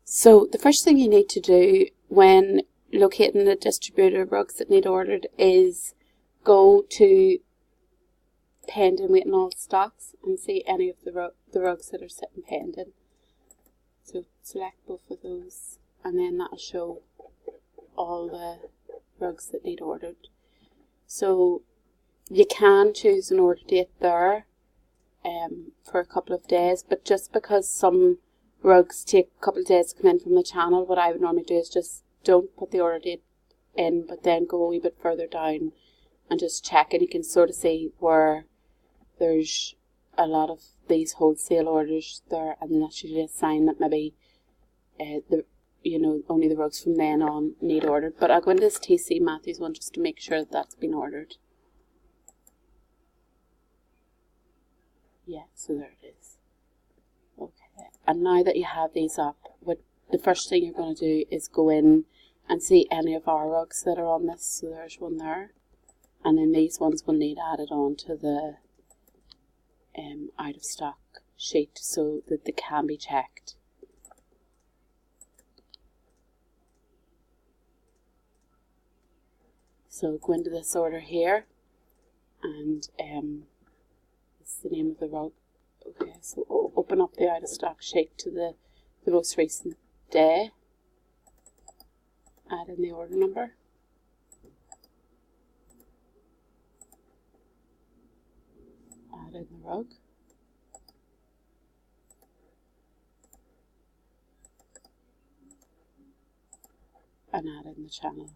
So the first thing you need to do when locating the distributor rugs that need ordered is go to pending waiting all stocks and see any of the rugs that are sitting pending. So select both of those and then that'll show all the rugs that need ordered. So you can choose an order date there for a couple of days, but just because some rugs take a couple of days to come in from the channel, what I would normally do is just don't put the order date in, but then go a wee bit further down and just check, and you can sort of see where there's a lot of these wholesale orders there, and then that's usually a sign that maybe only the rugs from then on need ordered. But I'll go into this TC Matthews one just to make sure that that's been ordered. Yeah, so there it is. Okay, and now that you have these up, the first thing you're going to do is go in and see any of our rugs that are on this. So there's one there, and then these ones will need added on to the out of stock sheet so that they can be checked. So go into this order here, and this is the name of the rug. Okay, so open up the out of stock sheet to the most recent day, add in the order number, add in the rug, and add in the channel.